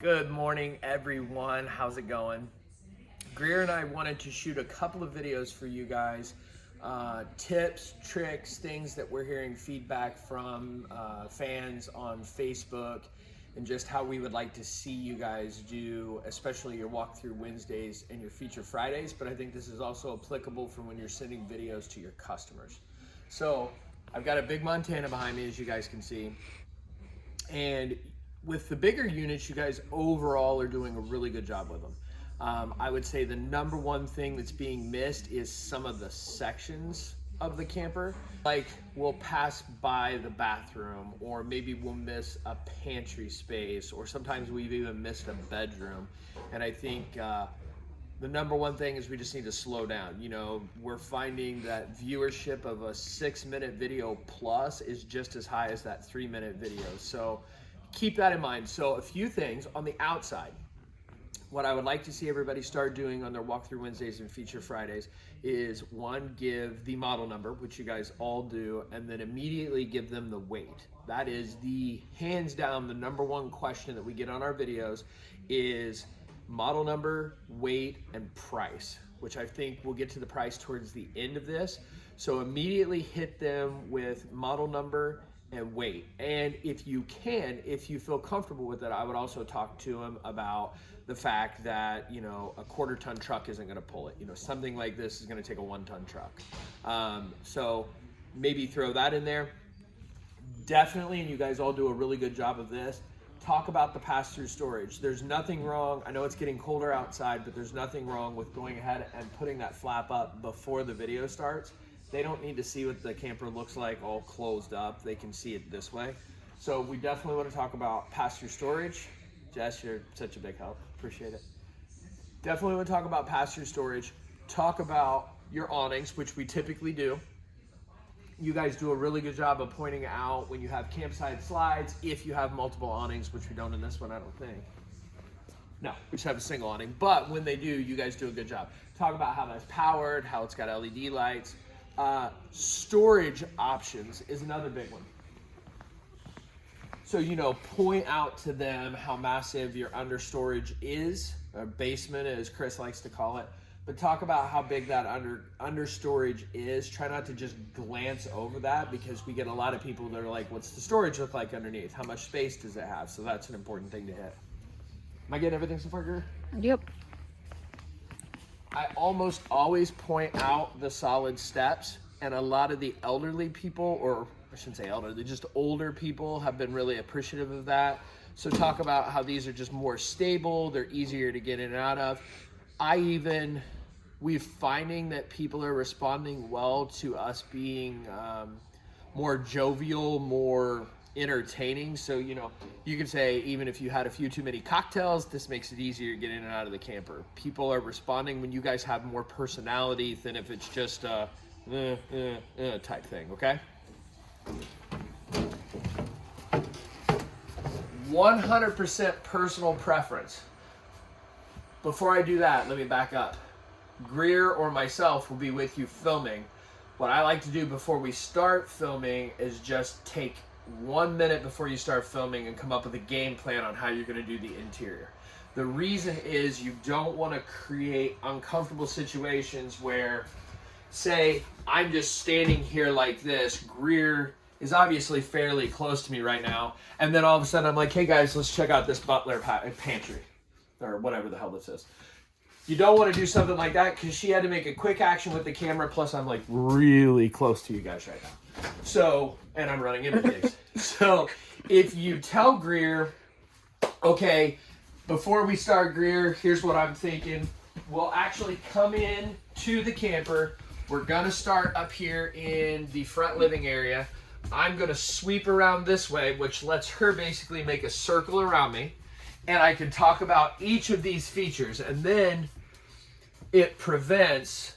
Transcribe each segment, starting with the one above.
Good morning, everyone. How's it going? Greer and I wanted to shoot a couple of videos for you guys. Tips, tricks, things that we're hearing feedback from fans on Facebook, and just how we would like to see you guys do, especially your walkthrough Wednesdays and your feature Fridays. But I think this is also applicable for when you're sending videos to your customers. So I've got a big Montana behind me, as you guys can see. And with the bigger units, you guys overall are doing a really good job with them. I would say the number one thing that's being missed is some of the sections of the camper. Like we'll pass by the bathroom, or maybe we'll miss a pantry space, or sometimes we've even missed a bedroom. And I think the number one thing is we just need to slow down. You know, we're finding that viewership of a 6-minute video plus is just as high as that 3-minute video. So keep that in mind. So a few things on the outside. What I would like to see everybody start doing on their walkthrough Wednesdays and feature Fridays is, one, give the model number, which you guys all do, and then immediately give them the weight. That is the hands down the number one question that we get on our videos is model number, weight, and price, which I think we'll get to the price towards the end of this. So immediately hit them with model number and weight. And if you can, if you feel comfortable with it, I would also talk to them about the fact that, you know, a 1/4-ton truck isn't gonna pull it. You know, something like this is gonna take a 1-ton truck. So maybe throw that in there. Definitely, and you guys all do a really good job of this, talk about the pass-through storage. There's nothing wrong, I know it's getting colder outside, but there's nothing wrong with going ahead and putting that flap up before the video starts. They don't need to see what the camper looks like all closed up. They can see it this way. So we definitely want to talk about pass-through storage. Jess, you're such a big help. Appreciate it. Definitely want to talk about pass-through storage. Talk about your awnings, which we typically do. You guys do a really good job of pointing out when you have campsite slides, if you have multiple awnings, which we don't in this one, I don't think. No, we just have a single awning. But when they do, you guys do a good job. Talk about how that's powered, how it's got LED lights. Storage options is another big one. So, you know, point out to them how massive your under storage is, or basement as Chris likes to call it, but talk about how big that under storage is. Try not to just glance over that, because we get a lot of people that are like, what's the storage look like underneath? How much space does it have? So that's an important thing to hit. Am I getting everything so far, Drew? Yep. I almost always point out the solid steps, and a lot of the elderly people, or I shouldn't say elderly, just older people, have been really appreciative of that. So talk about how these are just more stable, they're easier to get in and out of. We're finding that people are responding well to us being more jovial, more entertaining. So, you know, you can say, even if you had a few too many cocktails, this makes it easier to get in and out of the camper. People are responding when you guys have more personality than if it's just a type thing, okay? 100% personal preference. Before I do that, let me back up. Greer or myself will be with you filming. What I like to do before we start filming is just take 1 minute before you start filming and come up with a game plan on how you're going to do the interior. The reason is you don't want to create uncomfortable situations where, say, I'm just standing here like this. Greer is obviously fairly close to me right now, and then all of a sudden I'm like, hey guys, let's check out this Butler pantry, or whatever the hell this is. You don't want to do something like that, because she had to make a quick action with the camera, plus I'm like really close to you guys right now. So, and I'm running into things. So if you tell Greer, okay, before we start, Greer, here's what I'm thinking. We'll actually come in to the camper. We're gonna start up here in the front living area. I'm gonna sweep around this way, which lets her basically make a circle around me. And I can talk about each of these features, and then it prevents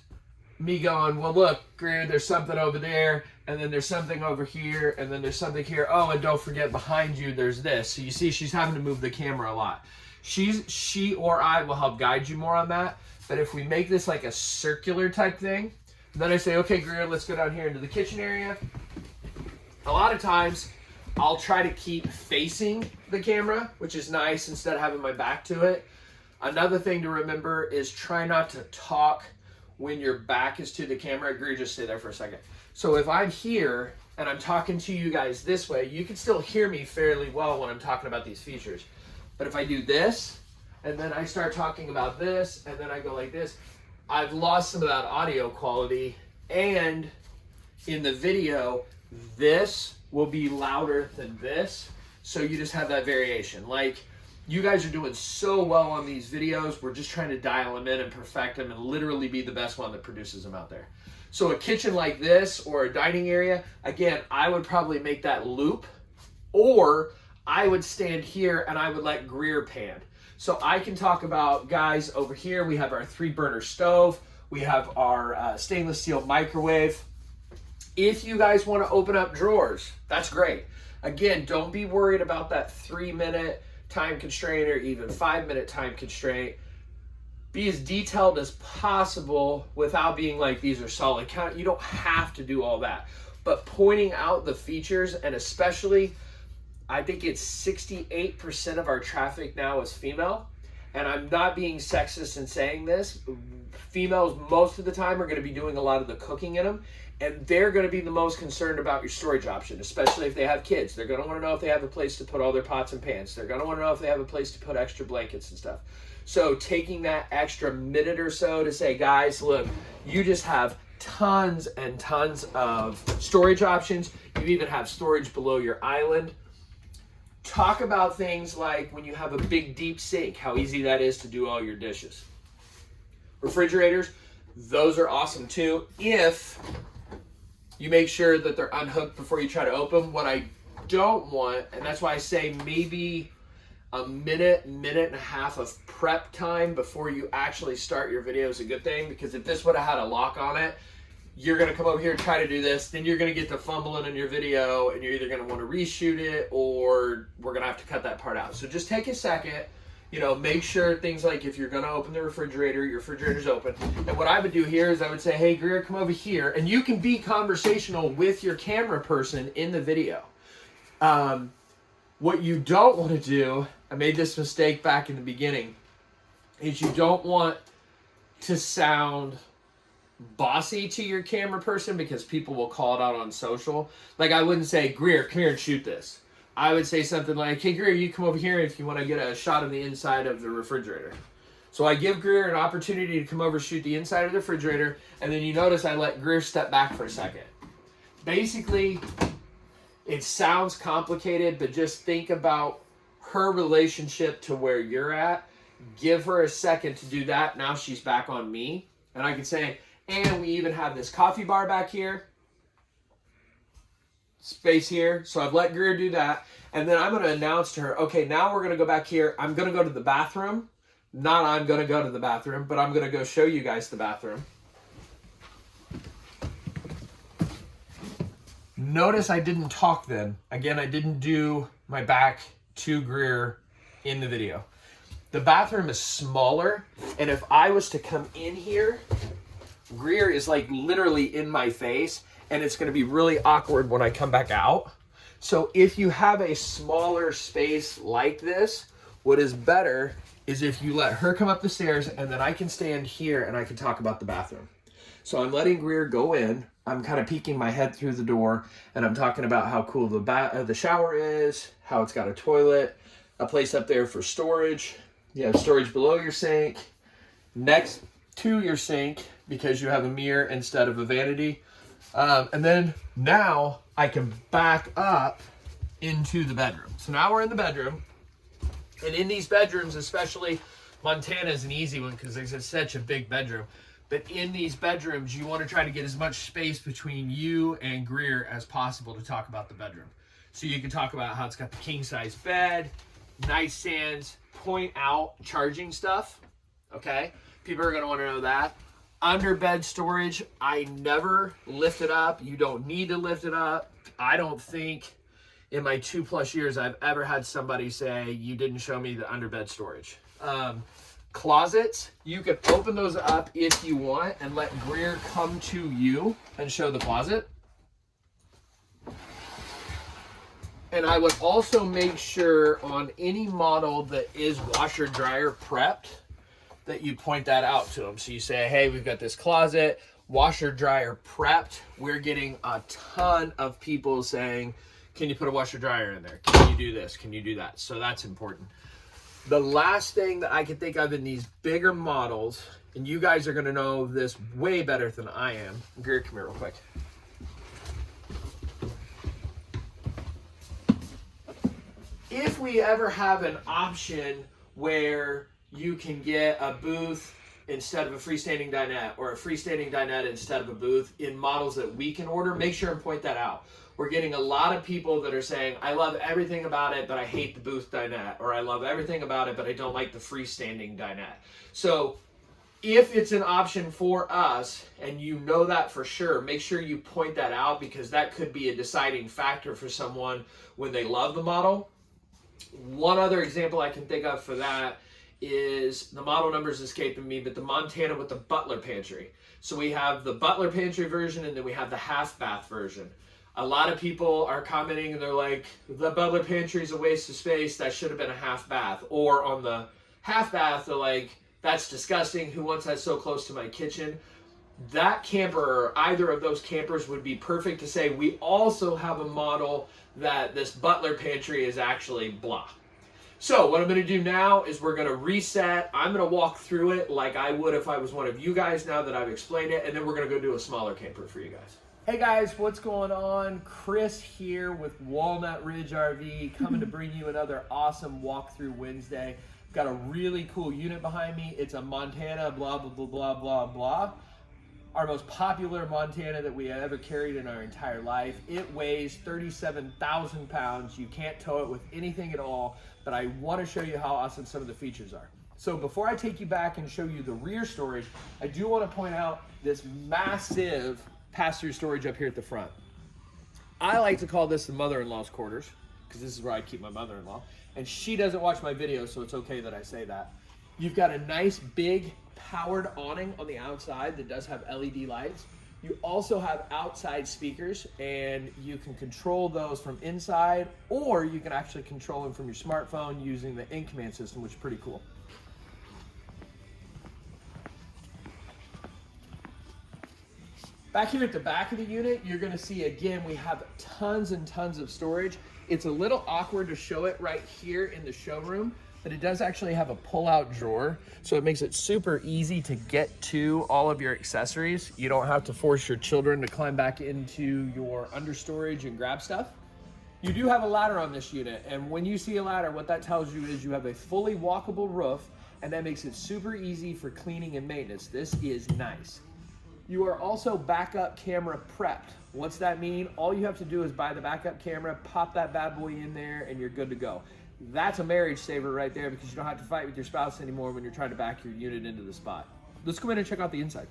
me going, well, look, Greer, there's something over there, and then there's something over here, and then there's something here. Oh, and don't forget, behind you, there's this. So you see, she's having to move the camera a lot. She or I will help guide you more on that. But if we make this like a circular type thing, then I say, okay, Greer, let's go down here into the kitchen area. A lot of times, I'll try to keep facing the camera, which is nice instead of having my back to it. Another thing to remember is try not to talk when your back is to the camera. Agree, just stay there for a second. So if I'm here and I'm talking to you guys this way, you can still hear me fairly well when I'm talking about these features. But if I do this, and then I start talking about this, and then I go like this, I've lost some of that audio quality. And in the video, this will be louder than this. So you just have that variation. Like, you guys are doing so well on these videos. We're just trying to dial them in and perfect them and literally be the best one that produces them out there. So a kitchen like this or a dining area, again, I would probably make that loop, or I would stand here and I would let Greer pan. So I can talk about, guys, over here, we have our 3-burner stove. We have our stainless steel microwave. If you guys want to open up drawers, that's great. Again, don't be worried about that 3-minute time constraint or even 5-minute time constraint. Be as detailed as possible without being like, these are solid count. You don't have to do all that, but pointing out the features, and especially, I think it's 68% of our traffic now is female. And I'm not being sexist in saying this. Females most of the time are going to be doing a lot of the cooking in them, and they're going to be the most concerned about your storage option, especially if they have kids. They're going to want to know if they have a place to put all their pots and pans. They're going to want to know if they have a place to put extra blankets and stuff. So taking that extra minute or so to say, guys, look, you just have tons and tons of storage options. You even have storage below your island. Talk about things like when you have a big deep sink, how easy that is to do all your dishes. Refrigerators, those are awesome too, if you make sure that they're unhooked before you try to open them. What I don't want, and that's why I say maybe a minute and a half of prep time before you actually start your video is a good thing, because if this would have had a lock on it, you're going to come over here and try to do this, then you're going to get to fumbling in your video, and you're either going to want to reshoot it, or we're going to have to cut that part out. So just take a second, make sure things like, if you're going to open the refrigerator, your refrigerator's open. And what I would do here is I would say, hey, Greer, come over here. And you can be conversational with your camera person in the video. What you don't want to do, I made this mistake back in the beginning, is you don't want to sound bossy to your camera person, because people will call it out on social. Like, I wouldn't say, Greer, come here and shoot this. I would say something like, hey, Greer, you come over here if you want to get a shot of the inside of the refrigerator. So I give Greer an opportunity to come over, shoot the inside of the refrigerator, and then you notice I let Greer step back for a second. Basically, it sounds complicated, but just think about her relationship to where you're at. Give her a second to do that. Now she's back on me. And I can say, and we even have this coffee bar back here. Space here. So I've let Greer do that. And then I'm going to announce to her, okay, now we're going to go back here. I'm going to go to the bathroom. Not I'm going to go to the bathroom, but I'm going to go show you guys the bathroom. Notice I didn't talk then. Again, I didn't do my back to Greer in the video. The bathroom is smaller, and if I was to come in here, Greer is like literally in my face, and it's going to be really awkward when I come back out. So if you have a smaller space like this, what is better is if you let her come up the stairs, and then I can stand here and I can talk about the bathroom. So I'm letting Greer go in. I'm kind of peeking my head through the door, and I'm talking about how cool the shower is, how it's got a toilet, a place up there for storage. You have storage below your sink, next to your sink, because you have a mirror instead of a vanity. And then now I can back up into the bedroom. So now we're in the bedroom. And in these bedrooms, especially, Montana is an easy one because it's such a big bedroom. But in these bedrooms, you want to try to get as much space between you and Greer as possible to talk about the bedroom. So you can talk about how it's got the king-size bed, nightstands, point out charging stuff, okay? People are going to want to know that. Under bed storage, I never lift it up. You don't need to lift it up. I don't think in my 2+ years I've ever had somebody say, you didn't show me the under bed storage. Closets, you can open those up if you want and let Greer come to you and show the closet. And I would also make sure on any model that is washer dryer prepped that you point that out to them. So you say, hey, we've got this closet, washer dryer prepped. We're getting a ton of people saying, can you put a washer dryer in there? Can you do this? Can you do that? So that's important. The last thing that I can think of in these bigger models, and you guys are gonna know this way better than I am. Greer, come here real quick. If we ever have an option where you can get a booth instead of a freestanding dinette, or a freestanding dinette instead of a booth in models that we can order, make sure and point that out. We're getting a lot of people that are saying, I love everything about it, but I hate the booth dinette, or I love everything about it, but I don't like the freestanding dinette. So if it's an option for us, and you know that for sure, make sure you point that out, because that could be a deciding factor for someone when they love the model. One other example I can think of for that is, the model number is escaping me, but the Montana with the butler pantry. So we have the butler pantry version, and then we have the half bath version. A lot of people are commenting and they're like, the butler pantry is a waste of space, that should have been a half bath. Or on the half bath, they're like, that's disgusting, who wants that so close to my kitchen? That camper, or either of those campers, would be perfect to say, we also have a model that this butler pantry is actually blah. So what I'm going to do now is we're going to reset. I'm going to walk through it like I would if I was one of you guys, now that I've explained it, and then we're going to go do a smaller camper for you guys. Hey guys, what's going on? Chris here with Walnut Ridge RV, coming to bring you another awesome walkthrough Wednesday. Got a really cool unit behind me. It's a Montana blah, blah, blah, blah, blah, blah. Our most popular Montana that we have ever carried in our entire life. It weighs 37,000 pounds. You can't tow it with anything at all, but I want to show you how awesome some of the features are. So before I take you back and show you the rear storage, I do want to point out this massive pass-through storage up here at the front. I like to call this the mother-in-law's quarters, because this is where I keep my mother-in-law, and she doesn't watch my videos, so it's okay that I say that. You've got a nice big powered awning on the outside that does have LED lights. You also have outside speakers, and you can control those from inside, or you can actually control them from your smartphone using the in-command system, which is pretty cool. Back here at the back of the unit, you're gonna see, again, we have tons and tons of storage. It's a little awkward to show it right here in the showroom, but it does actually have a pull-out drawer, so it makes it super easy to get to all of your accessories. You don't have to force your children to climb back into your understorage and grab stuff. You do have a ladder on this unit, and when you see a ladder, what that tells you is you have a fully walkable roof, and that makes it super easy for cleaning and maintenance. This is nice. You are also backup camera prepped. What's that mean? All you have to do is buy the backup camera, pop that bad boy in there, and you're good to go. That's a marriage saver right there, because you don't have to fight with your spouse anymore when you're trying to back your unit into the spot. Let's go in and check out the inside.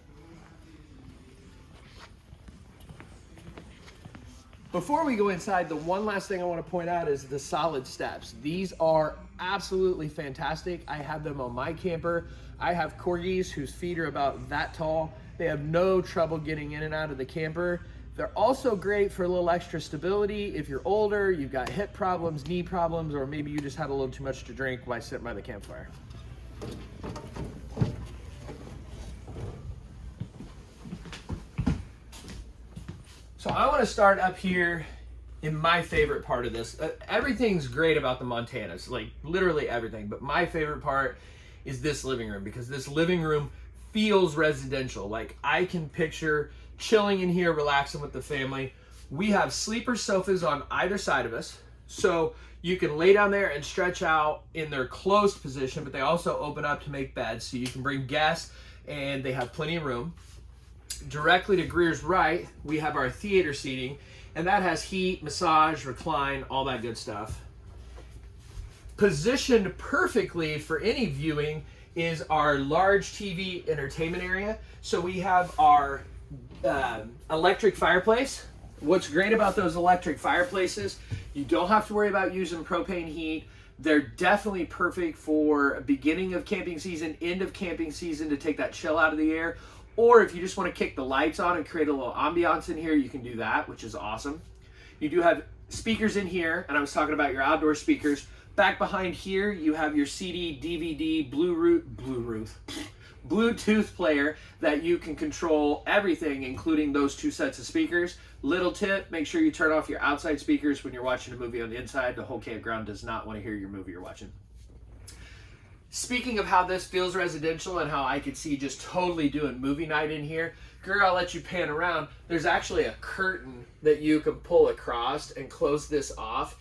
Before we go inside, the one last thing I want to point out is the solid steps. These are absolutely fantastic. I have them on my camper. I have corgis whose feet are about that tall. They have no trouble getting in and out of the camper. They're also great for a little extra stability. If you're older, you've got hip problems, knee problems, or maybe you just had a little too much to drink while sitting by the campfire. So I want to start up here in my favorite part of this. Everything's great about the Montanas, like literally everything, but my favorite part is this living room, because this living room feels residential. Like I can picture chilling in here, relaxing with the family. We have sleeper sofas on either side of us, so you can lay down there and stretch out in their closed position, but they also open up to make beds, so you can bring guests and they have plenty of room. Directly to Greer's right, we have our theater seating, and that has heat, massage, recline, all that good stuff. Positioned perfectly for any viewing is our large TV entertainment area. So we have our electric fireplace. What's great about those electric fireplaces, you don't have to worry about using propane heat. They're definitely perfect for beginning of camping season, end of camping season, to take that chill out of the air. Or if you just want to kick the lights on and create a little ambiance in here, you can do that, which is awesome. You do have speakers in here, and I was talking about your outdoor speakers. Back behind here, you have your CD, DVD, Bluetooth player that you can control everything, including those 2 sets of speakers. Little tip, make sure you turn off your outside speakers when you're watching a movie on the inside. The whole campground does not want to hear your movie you're watching. Speaking of how this feels residential and how I could see just totally doing movie night in here, Greer, I'll let you pan around. There's actually a curtain that you can pull across and close this off.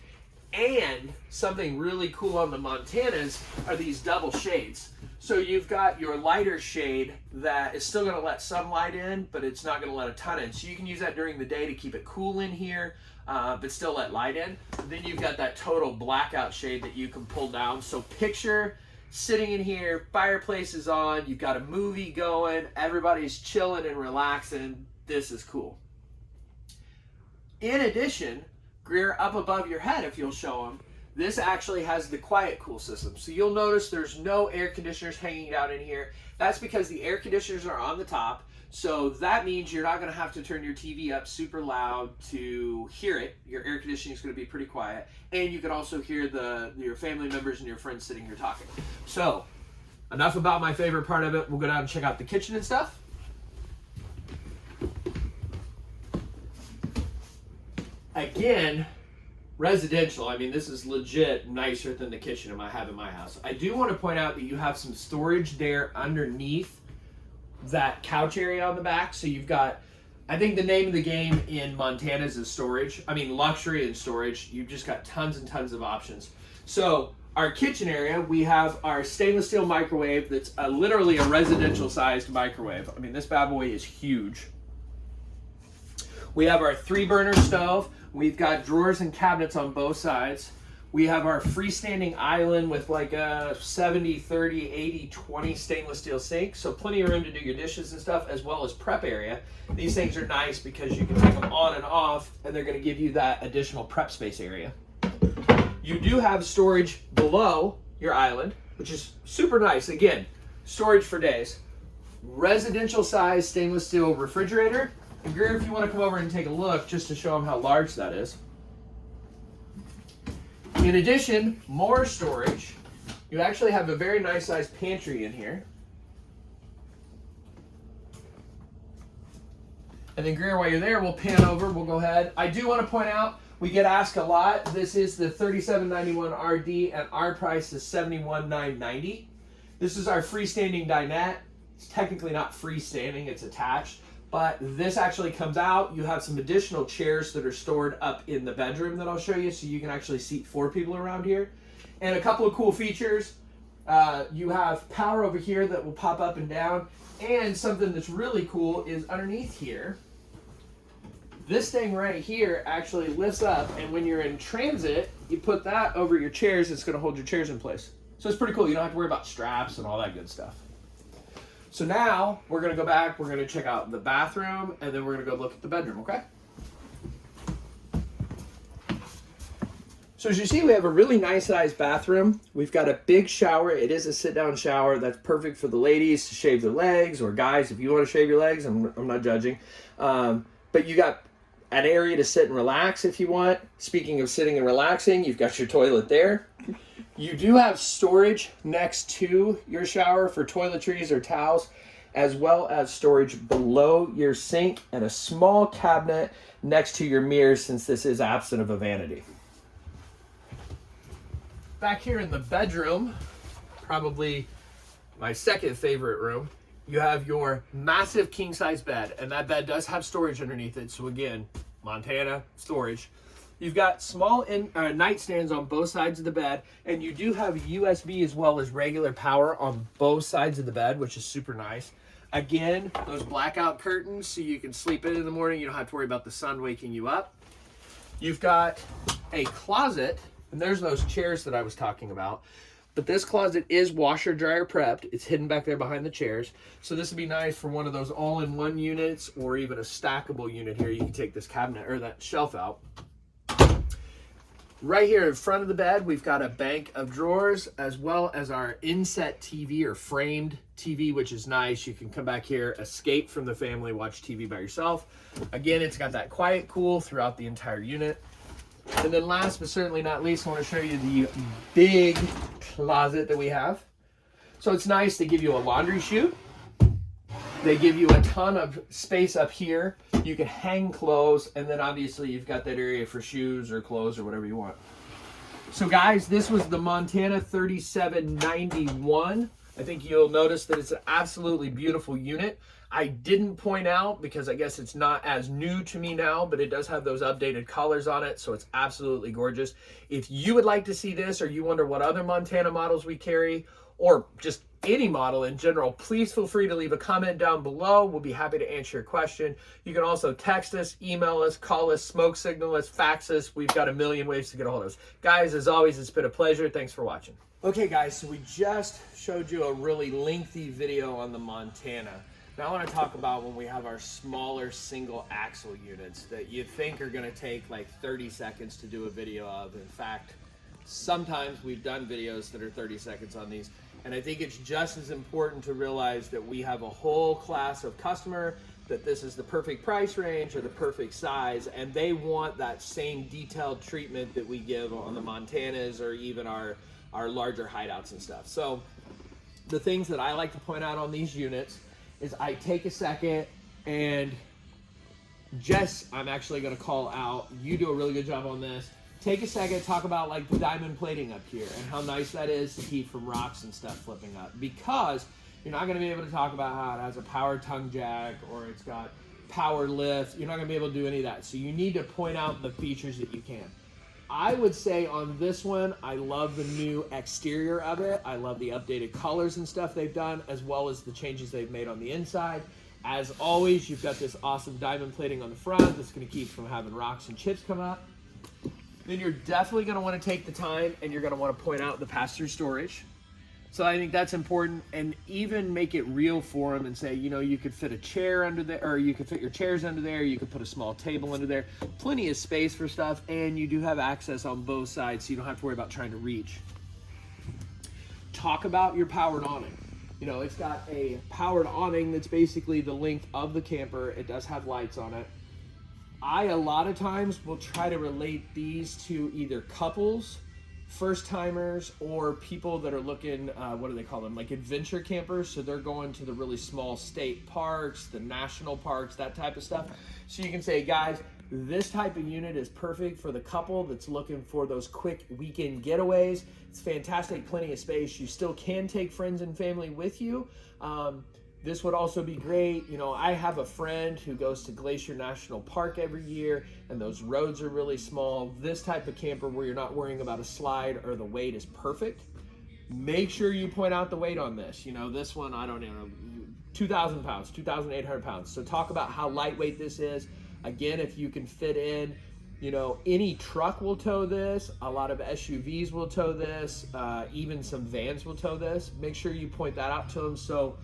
And something really cool on the Montanas are these double shades. So you've got your lighter shade that is still going to let some light in, but it's not going to let a ton in. So you can use that during the day to keep it cool in here, but still let light in. Then you've got that total blackout shade that you can pull down. So picture sitting in here, fireplace is on, you've got a movie going, everybody's chilling and relaxing. This is cool. In addition, Greer, up above your head, if you'll show them, this actually has the quiet cool system. So you'll notice there's no air conditioners hanging out in here. That's because the air conditioners are on the top. So that means you're not going to have to turn your TV up super loud to hear it. Your air conditioning is going to be pretty quiet. And you can also hear your family members and your friends sitting here talking. So enough about my favorite part of it. We'll go down and check out the kitchen and stuff. Again, residential. I mean, this is legit nicer than the kitchen I have in my house. I do want to point out that you have some storage there underneath that couch area on the back. So you've got, I think the name of the game in Montanas is storage. I mean, luxury and storage. You've just got tons and tons of options. So our kitchen area, we have our stainless steel microwave that's literally a residential sized microwave. I mean, this bad boy is huge. We have our 3-burner stove. We've got drawers and cabinets on both sides. We have our freestanding island with like a 70-30, 80-20 stainless steel sink. So plenty of room to do your dishes and stuff, as well as prep area. These things are nice because you can take them on and off, and they're going to give you that additional prep space area. You do have storage below your island, which is super nice. Again, storage for days. Residential size stainless steel refrigerator. And Greer, if you want to come over and take a look just to show them how large that is. In addition, more storage. You actually have a very nice sized pantry in here. And then Greer, while you're there, we'll pan over, we'll go ahead. I do want to point out, we get asked a lot. This is the $37.91 RD and our price is $71,990. This is our freestanding dinette. It's technically not freestanding, it's attached. But this actually comes out. You have some additional chairs that are stored up in the bedroom that I'll show you, so you can actually seat 4 people around here. And a couple of cool features. You have power over here that will pop up and down. And something that's really cool is underneath here, this thing right here actually lifts up, and when you're in transit, you put that over your chairs, it's going to hold your chairs in place. So it's pretty cool. You don't have to worry about straps and all that good stuff. So now we're going to go back, we're going to check out the bathroom, and then we're going to go look at the bedroom, okay? So as you see, we have a really nice sized bathroom. We've got a big shower. It is a sit-down shower. That's perfect for the ladies to shave their legs, or guys, if you want to shave your legs. I'm not judging. But you got an area to sit and relax if you want. Speaking of sitting and relaxing, you've got your toilet there. You do have storage next to your shower for toiletries or towels, as well as storage below your sink and a small cabinet next to your mirror, since this is absent of a vanity. Back here in the bedroom, probably my second favorite room, you have your massive king-size bed, and that bed does have storage underneath it. So again, Montana storage. You've got small nightstands on both sides of the bed, and you do have USB as well as regular power on both sides of the bed, which is super nice. Again, those blackout curtains so you can sleep in the morning. You don't have to worry about the sun waking you up. You've got a closet, and there's those chairs that I was talking about. But this closet is washer dryer prepped. It's hidden back there behind the chairs. So this would be nice for one of those all-in-one units, or even a stackable unit here. You can take this cabinet or that shelf out. Right here in front of the bed, we've got a bank of drawers, as well as our inset TV or framed TV, which is nice. You can come back here, escape from the family, watch TV by yourself. Again, it's got that quiet cool throughout the entire unit. And then last but certainly not least, I want to show you the big closet that we have. So it's nice. They give you a laundry chute. They give you a ton of space up here. You can hang clothes, and then obviously you've got that area for shoes or clothes or whatever you want. So guys, this was the Montana 3791. I think you'll notice that it's an absolutely beautiful unit. I didn't point out because I guess it's not as new to me now, but it does have those updated colors on it, so it's absolutely gorgeous. If you would like to see this, or you wonder what other Montana models we carry, or just any model in general, please feel free to leave a comment down below. We'll be happy to answer your question. You can also text us, email us, call us, smoke signal us, fax us. We've got a million ways to get a hold of us. Guys, as always, it's been a pleasure. Thanks for watching. Okay, guys, so we just showed you a really lengthy video on the Montana. Now I want to talk about when we have our smaller single axle units that you think are going to take like 30 seconds to do a video of. In fact, sometimes we've done videos that are 30 seconds on these. And I think it's just as important to realize that we have a whole class of customer that this is the perfect price range or the perfect size, and they want that same detailed treatment that we give on the Montanas or even our larger hideouts and stuff. So the things that I like to point out on these units is I take a second, and Jess, I'm actually going to call out, you do a really good job on this. Take a second, talk about like the diamond plating up here and how nice that is to keep from rocks and stuff flipping up, because you're not going to be able to talk about how it has a power tongue jack or it's got power lift. You're not going to be able to do any of that. So you need to point out the features that you can. I would say on this one, I love the new exterior of it. I love the updated colors and stuff they've done, as well as the changes they've made on the inside. As always, you've got this awesome diamond plating on the front that's going to keep from having rocks and chips come up. Then you're definitely going to want to take the time and you're going to want to point out the pass-through storage. So I think that's important, and even make it real for them and say, you know, you could fit a chair under there, or you could fit your chairs under there, you could put a small table under there. Plenty of space for stuff, and you do have access on both sides, so you don't have to worry about trying to reach. Talk about your powered awning. You know, it's got a powered awning that's basically the length of the camper. It does have lights on it. A lot of times will try to relate these to either couples, first timers, or people that are looking, what do they call them? Like adventure campers. So they're going to the really small state parks, the national parks, that type of stuff. So you can say, guys, this type of unit is perfect for the couple that's looking for those quick weekend getaways. It's fantastic, plenty of space. You still can take friends and family with you. This would also be great. You know, I have a friend who goes to Glacier National Park every year, and those roads are really small. This type of camper where you're not worrying about a slide or the weight is perfect. Make sure you point out the weight on this. You know, this one, I don't know, 2,000 pounds, 2,800 pounds. So talk about how lightweight this is. Again, if you can fit in, you know, any truck will tow this. A lot of SUVs will tow this. Even some vans will tow this. Make sure you point that out to them. So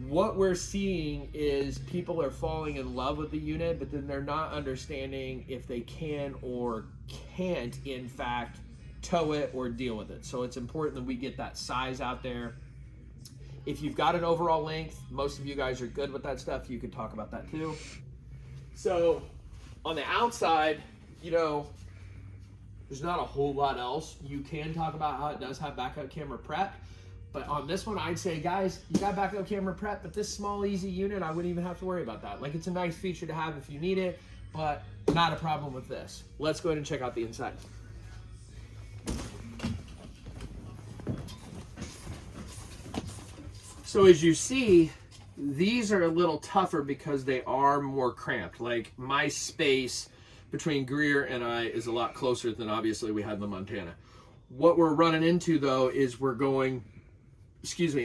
what we're seeing is people are falling in love with the unit, but then they're not understanding if they can or can't, in fact, tow it or deal with it. So it's important that we get that size out there. If you've got an overall length, most of you guys are good with that stuff. You can talk about that too. So on the outside, you know, there's not a whole lot else. You can talk about how it does have backup camera prep. But on this one, I'd say, guys, you got backup camera prep, but this small, easy unit, I wouldn't even have to worry about that. Like, it's a nice feature to have if you need it, but not a problem with this. Let's go ahead and check out the inside. So as you see, these are a little tougher because they are more cramped. Like, my space between Greer and I is a lot closer than obviously we had in the Montana. What we're running into, though, is we're going,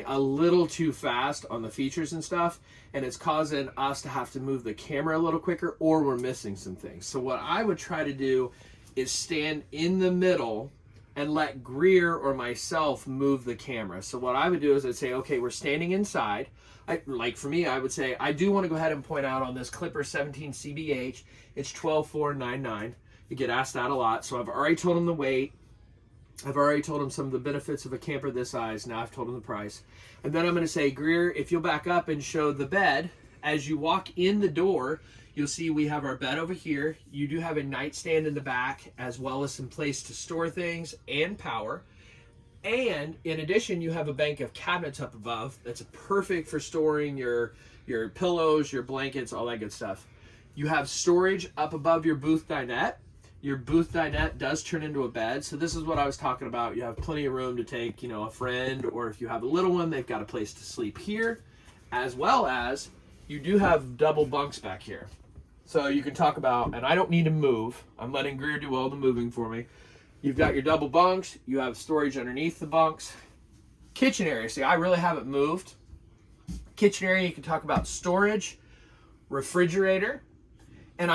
a little too fast on the features and stuff, and it's causing us to have to move the camera a little quicker, or we're missing some things. So what I would try to do is stand in the middle and let Greer or myself move the camera. So what I would do is I'd say, okay, we're standing inside. Like for me, I would say, I do want to go ahead and point out on this Clipper 17 CBH, it's 12,499. You get asked that a lot. So I've already told them the weight. I've already told him some of the benefits of a camper this size. Now I've told him the price. And then I'm going to say, Greer, if you'll back up and show the bed, as you walk in the door, You'll see we have our bed over here. You do have a nightstand in the back, as well as some place to store things and power. And in addition, you have a bank of cabinets up above that's perfect for storing your pillows, your blankets, all that good stuff. You have storage up above your booth dinette. Your booth dinette does turn into a bed. So this is what I was talking about. You have plenty of room to take, you know, a friend, or if you have a little one, they've got a place to sleep here, as well as you do have double bunks back here. So you can talk about, and I don't need to move. I'm letting Greer do all the moving for me. You've got your double bunks. You have storage underneath the bunks. Kitchen area. See, I really haven't moved. Kitchen area, you can talk about storage, refrigerator, and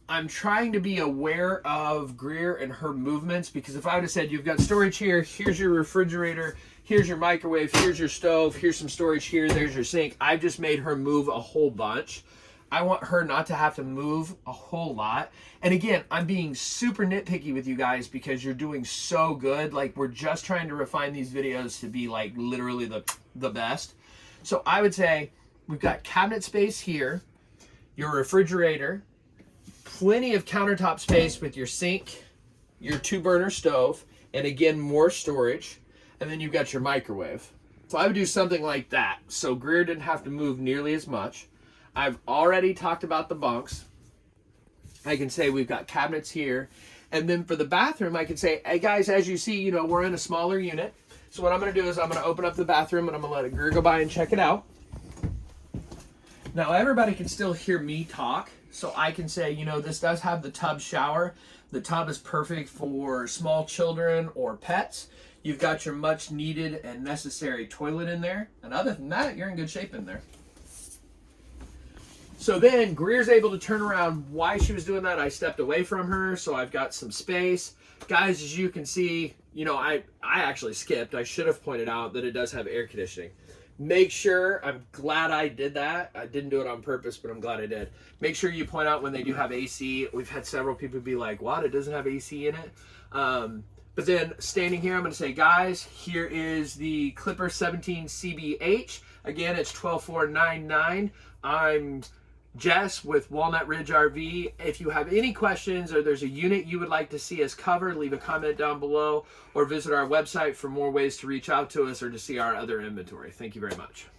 I'm trying to be aware of Greer and her movements, because if I would have said you've got storage here, here's your refrigerator, here's your microwave, here's your stove, here's some storage here, there's your sink, I've just made her move a whole bunch. I want her not to have to move a whole lot. And again, I'm being super nitpicky with you guys because you're doing so good. Like, we're just trying to refine these videos to be like literally the best. So I would say we've got cabinet space here, your refrigerator, plenty of countertop space with your sink, your 2-burner stove, and again, more storage. And then you've got your microwave. So I would do something like that. So Greer didn't have to move nearly as much. I've already talked about the bunks. I can say we've got cabinets here. And then for the bathroom, I can say, hey guys, as you see, you know, we're in a smaller unit. So what I'm going to do is I'm going to open up the bathroom and I'm going to let Greer go by and check it out. Now everybody can still hear me talk. So I can say, you know, this does have the tub shower. The tub is perfect for small children or pets. You've got your much needed and necessary toilet in there. And other than that, you're in good shape in there. So then Greer's able to turn around. Why she was doing that, I stepped away from her, so I've got some space. Guys, as you can see, you know, I actually skipped. I should have pointed out that it does have air conditioning. Make sure, I'm glad I did that. I didn't do it on purpose, but I'm glad I did. Make sure you point out when they do have AC. We've had several people be like, what, it doesn't have AC in it? But then standing here, I'm going to say, guys, here is the Clipper 17 CBH. Again, it's 12499. I'm Jess with Walnut Ridge RV. If you have any questions or there's a unit you would like to see us cover, leave a comment down below or visit our website for more ways to reach out to us or to see our other inventory. Thank you very much.